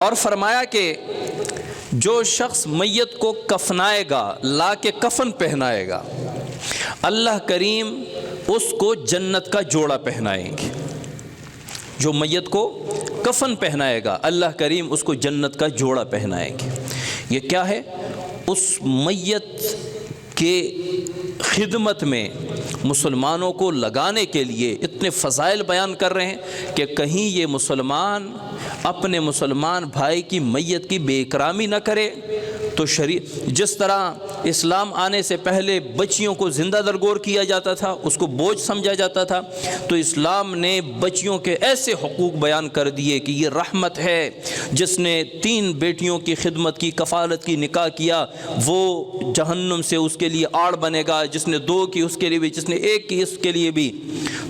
اور فرمایا کہ جو شخص میت کو کفنائے گا، لا کے کفن پہنائے گا، اللہ کریم اس کو جنت کا جوڑا پہنائیں گے۔ جو میت کو کفن پہنائے گا، اللہ کریم اس کو جنت کا جوڑا پہنائیں گے۔ یہ کیا ہے؟ اس میت کے خدمت میں مسلمانوں کو لگانے کے لیے اتنے فضائل بیان کر رہے ہیں کہ کہیں یہ مسلمان اپنے مسلمان بھائی کی میت کی بے اکرامی نہ کرے۔ تو جس طرح اسلام آنے سے پہلے بچیوں کو زندہ درگور کیا جاتا تھا، اس کو بوجھ سمجھا جاتا تھا، تو اسلام نے بچیوں کے ایسے حقوق بیان کر دیے کہ یہ رحمت ہے۔ جس نے 3 بیٹیوں کی خدمت کی، کفالت کی، نکاح کیا، وہ جہنم سے اس کے لیے آڑ بنے گا۔ جس نے 2 کی اس کے لیے بھی، جس نے 1 کی اس کے لیے بھی۔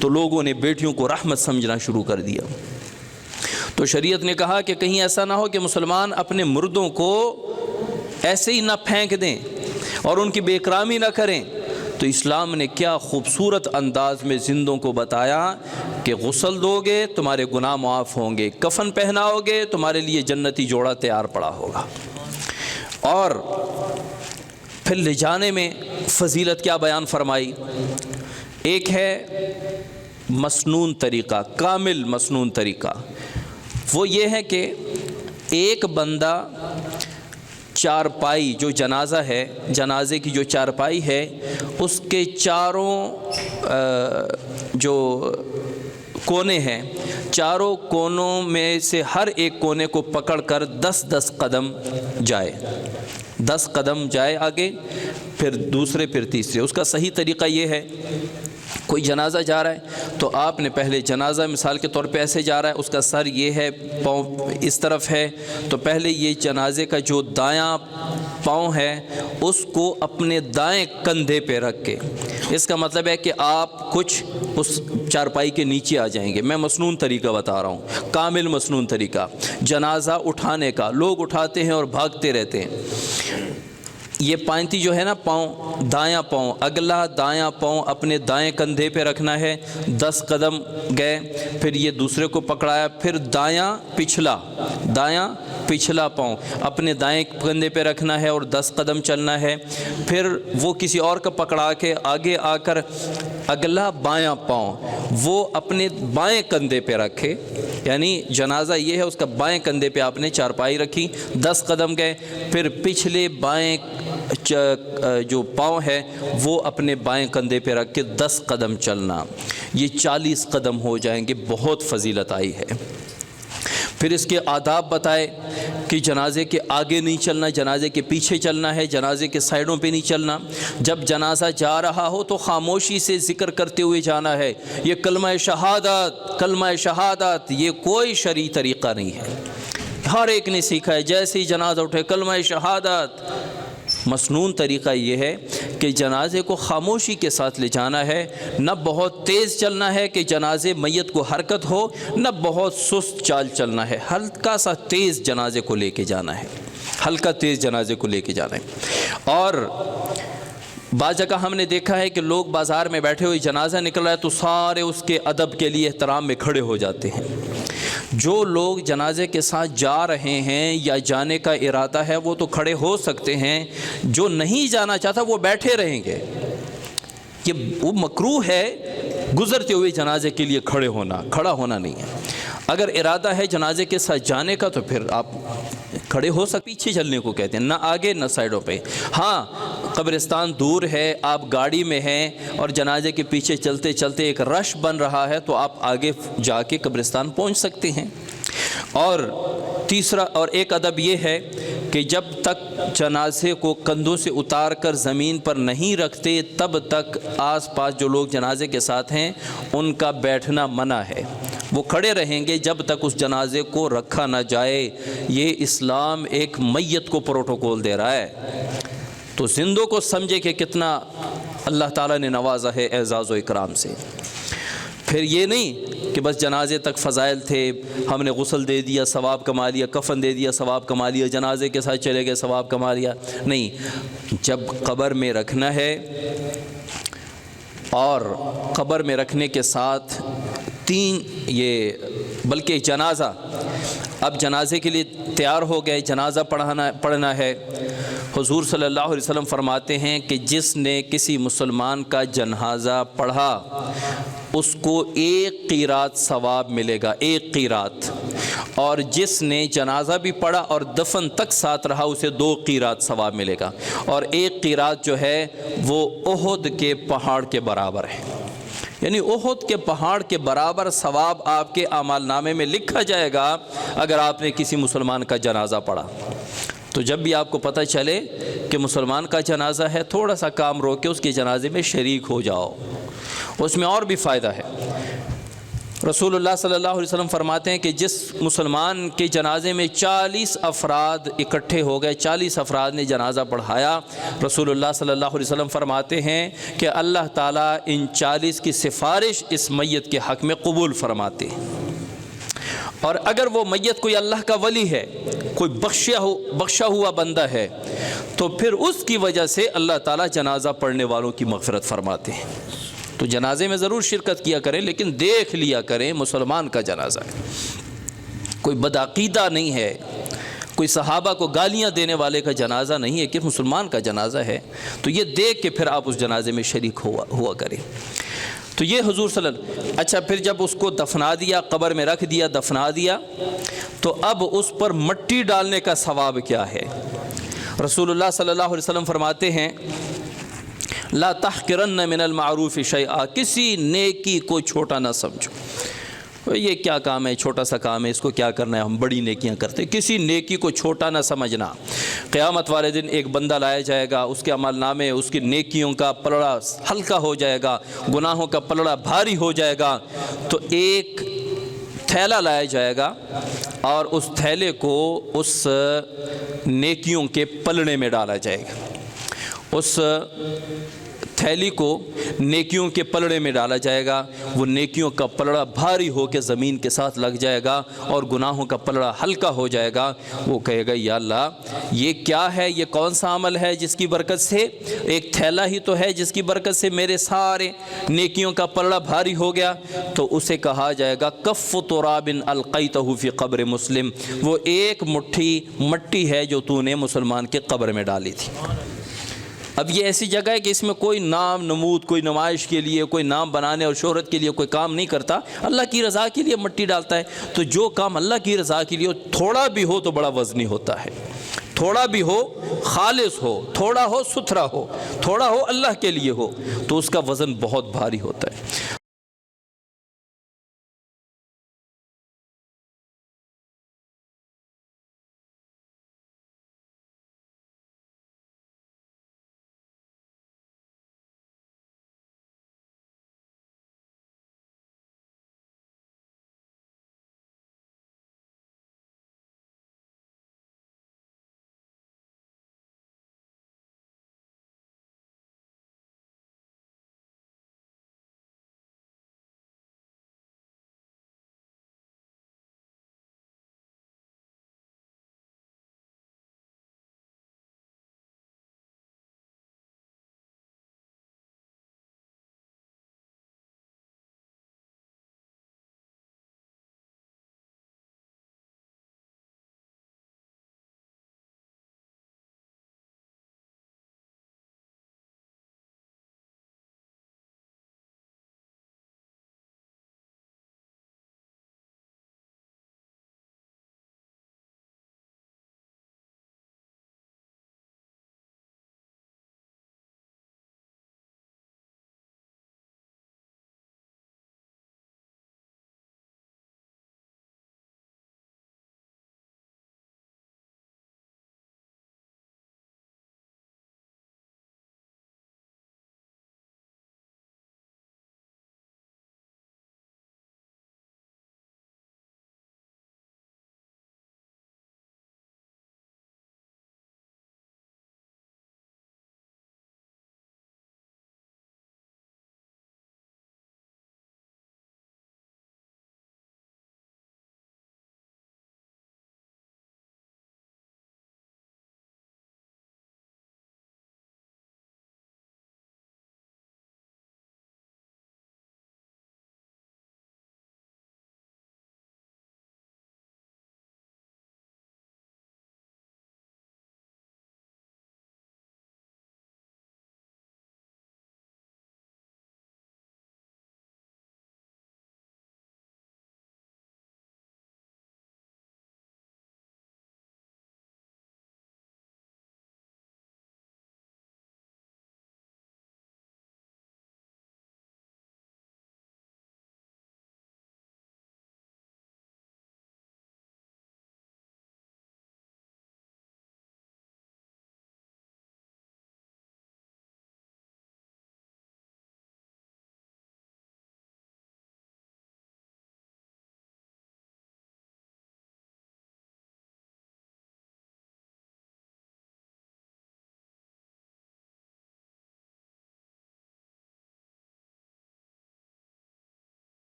تو لوگوں نے بیٹیوں کو رحمت سمجھنا شروع کر دیا۔ تو شریعت نے کہا کہ کہیں ایسا نہ ہو کہ مسلمان اپنے مردوں کو ایسے ہی نہ پھینک دیں اور ان کی بے اکرامی نہ کریں۔ تو اسلام نے کیا خوبصورت انداز میں زندوں کو بتایا کہ غسل دو گے تمہارے گناہ معاف ہوں گے، کفن پہناؤ گے تمہارے لیے جنتی جوڑا تیار پڑا ہوگا۔ اور پھر لے جانے میں فضیلت کیا بیان فرمائی؟ ایک ہے مسنون طریقہ، کامل مسنون طریقہ۔ وہ یہ ہے کہ ایک بندہ چارپائی، جو جنازہ ہے، جنازے کی جو چارپائی ہے، اس کے چاروں جو کونے ہیں، چاروں کونوں میں سے ہر ایک کونے کو پکڑ کر 10 قدم جائے، 10 قدم جائے آگے، پھر دوسرے، پھر تیسرے۔ اس کا صحیح طریقہ یہ ہے، کوئی جنازہ جا رہا ہے تو آپ نے پہلے جنازہ مثال کے طور پہ ایسے جا رہا ہے، اس کا سر یہ ہے، پاؤں اس طرف ہے، تو پہلے یہ جنازے کا جو دایاں پاؤں ہے اس کو اپنے دائیں کندھے پہ رکھ کے، اس کا مطلب ہے کہ آپ کچھ اس چارپائی کے نیچے آ جائیں گے۔ میں مسنون طریقہ بتا رہا ہوں، کامل مسنون طریقہ جنازہ اٹھانے کا۔ لوگ اٹھاتے ہیں اور بھاگتے رہتے ہیں۔ یہ پائنتی جو ہے نا، پاؤں، دایاں پاؤں، اگلا دایاں پاؤں اپنے دائیں کندھے پہ رکھنا ہے، 10 قدم گئے، پھر یہ دوسرے کو پکڑایا، پھر دایاں پچھلا پاؤں اپنے دائیں کندھے پہ رکھنا ہے اور 10 قدم چلنا ہے، پھر وہ کسی اور کا پکڑا کے آگے آ کر اگلا بایاں پاؤں وہ اپنے بائیں کندھے پہ رکھے، یعنی جنازہ یہ ہے، اس کا بائیں کندھے پہ آپ نے چارپائی رکھی، 10 قدم گئے، پھر پچھلے بائیں جو پاؤں ہے وہ اپنے بائیں کندھے پہ رکھ کے 10 قدم چلنا، یہ 40 قدم ہو جائیں گے۔ بہت فضیلت آئی ہے۔ پھر اس کے آداب بتائے کہ جنازے کے آگے نہیں چلنا، جنازے کے پیچھے چلنا ہے، جنازے کے سائیڈوں پہ نہیں چلنا۔ جب جنازہ جا رہا ہو تو خاموشی سے ذکر کرتے ہوئے جانا ہے۔ یہ کلمہ شہادت یہ کوئی شرعی طریقہ نہیں ہے، ہر ایک نے سیکھا ہے، جیسے ہی جنازہ اٹھے کلمہ شہادت۔ مسنون طریقہ یہ ہے کہ جنازے کو خاموشی کے ساتھ لے جانا ہے، نہ بہت تیز چلنا ہے کہ جنازے میت کو حرکت ہو، نہ بہت سست چال چلنا ہے، ہلکا سا تیز جنازے کو لے کے جانا ہے، ہلکا تیز جنازے کو لے کے جانا ہے۔ اور بعض جگہ ہم نے دیکھا ہے کہ لوگ بازار میں بیٹھے ہوئے جنازہ نکل رہا ہے تو سارے اس کے ادب کے لیے احترام میں کھڑے ہو جاتے ہیں۔ جو لوگ جنازے کے ساتھ جا رہے ہیں یا جانے کا ارادہ ہے وہ تو کھڑے ہو سکتے ہیں، جو نہیں جانا چاہتا وہ بیٹھے رہیں گے۔ یہ وہ مکروہ ہے گزرتے ہوئے جنازے کے لیے کھڑا ہونا نہیں ہے۔ اگر ارادہ ہے جنازے کے ساتھ جانے کا تو پھر آپ کھڑے ہو سکتے، پیچھے چلنے کو کہتے ہیں، نہ آگے نہ سائڈوں پہ۔ ہاں، قبرستان دور ہے، آپ گاڑی میں ہیں اور جنازے کے پیچھے چلتے چلتے ایک رش بن رہا ہے تو آپ آگے جا کے قبرستان پہنچ سکتے ہیں۔ اور تیسرا اور ایک ادب یہ ہے کہ جب تک جنازے کو کندھوں سے اتار کر زمین پر نہیں رکھتے تب تک آس پاس جو لوگ جنازے کے ساتھ ہیں ان کا بیٹھنا منع ہے، وہ کھڑے رہیں گے جب تک اس جنازے کو رکھا نہ جائے۔ یہ اسلام ایک میت کو پروٹوکول دے رہا ہے، تو زندوں کو سمجھے کہ کتنا اللہ تعالیٰ نے نوازا ہے اعزاز و اکرام سے۔ پھر یہ نہیں کہ بس جنازے تک فضائل تھے، ہم نے غسل دے دیا ثواب کما لیا، کفن دے دیا ثواب کما لیا، جنازے کے ساتھ چلے گئے ثواب کما لیا، نہیں۔ جب قبر میں رکھنا ہے اور قبر میں رکھنے کے ساتھ 3 یہ بلکہ جنازہ، اب جنازے کے لیے تیار ہو گئے، جنازہ پڑھنا ہے۔ حضور صلی اللہ علیہ وسلم فرماتے ہیں کہ جس نے کسی مسلمان کا جنازہ پڑھا اس کو 1 قیرات ثواب ملے گا، 1 قیرات، اور جس نے جنازہ بھی پڑھا اور دفن تک ساتھ رہا اسے 2 قیرات ثواب ملے گا، اور 1 قیرات جو ہے وہ احد کے پہاڑ کے برابر ہے، یعنی احد کے پہاڑ کے برابر ثواب آپ کے اعمال نامے میں لکھا جائے گا اگر آپ نے کسی مسلمان کا جنازہ پڑھا۔ تو جب بھی آپ کو پتہ چلے کہ مسلمان کا جنازہ ہے، تھوڑا سا کام روک کے اس کے جنازے میں شریک ہو جاؤ، اس میں اور بھی فائدہ ہے۔ رسول اللہ صلی اللہ علیہ وسلم فرماتے ہیں کہ جس مسلمان کے جنازے میں 40 افراد اکٹھے ہو گئے، 40 افراد نے جنازہ پڑھایا، رسول اللہ صلی اللہ علیہ وسلم فرماتے ہیں کہ اللہ تعالیٰ ان 40 کی سفارش اس میت کے حق میں قبول فرماتے ہیں۔ اور اگر وہ میت کوئی اللہ کا ولی ہے، کوئی بخشا ہوا بندہ ہے، تو پھر اس کی وجہ سے اللہ تعالیٰ جنازہ پڑھنے والوں کی مغفرت فرماتے ہیں۔ تو جنازے میں ضرور شرکت کیا کریں، لیکن دیکھ لیا کریں مسلمان کا جنازہ ہے، کوئی بدعقیدہ نہیں ہے، کوئی صحابہ کو گالیاں دینے والے کا جنازہ نہیں ہے، کہ مسلمان کا جنازہ ہے، تو یہ دیکھ کے پھر آپ اس جنازے میں شریک ہوا کریں۔ تو یہ حضور صلی اللہ علیہ وسلم، اچھا پھر جب اس کو دفنا دیا، قبر میں رکھ دیا، دفنا دیا، تو اب اس پر مٹی ڈالنے کا ثواب کیا ہے؟ رسول اللہ صلی اللہ علیہ وسلم فرماتے ہیں لا تحقرن من المعروف شیئا، کسی نیکی کو چھوٹا نہ سمجھو، یہ کیا کام ہے، چھوٹا سا کام ہے، اس کو کیا کرنا ہے، ہم بڑی نیکیاں کرتے، کسی نیکی کو چھوٹا نہ سمجھنا۔ قیامت والے دن ایک بندہ لایا جائے گا، اس کے عمل نامے، اس کی نیکیوں کا پلڑا ہلکا ہو جائے گا، گناہوں کا پلڑا بھاری ہو جائے گا، تو ایک تھیلا لایا جائے گا اور اس تھیلے کو اس نیکیوں کے پلڑے میں ڈالا جائے گا، اس تھیلی کو نیکیوں کے پلڑے میں ڈالا جائے گا، وہ نیکیوں کا پلڑا بھاری ہو کے زمین کے ساتھ لگ جائے گا اور گناہوں کا پلڑا ہلکا ہو جائے گا۔ وہ کہے گا یا اللہ یہ کیا ہے، یہ کون سا عمل ہے جس کی برکت سے، ایک تھیلا ہی تو ہے جس کی برکت سے میرے سارے نیکیوں کا پلڑا بھاری ہو گیا؟ تو اسے کہا جائے گا کف تراب القیتہ فی قبر مسلم، وہ ایک مٹھی مٹی ہے جو تو نے مسلمان کے قبر میں ڈالی تھی۔ اب یہ ایسی جگہ ہے کہ اس میں کوئی نام نمود، کوئی نمائش کے لیے، کوئی نام بنانے اور شہرت کے لیے کوئی کام نہیں کرتا، اللہ کی رضا کے لیے مٹی ڈالتا ہے۔ تو جو کام اللہ کی رضا کے لیے تھوڑا بھی ہو تو بڑا وزنی ہوتا ہے، تھوڑا بھی ہو خالص ہو، تھوڑا ہو ستھرا ہو، تھوڑا ہو اللہ کے لیے ہو، تو اس کا وزن بہت بھاری ہوتا ہے۔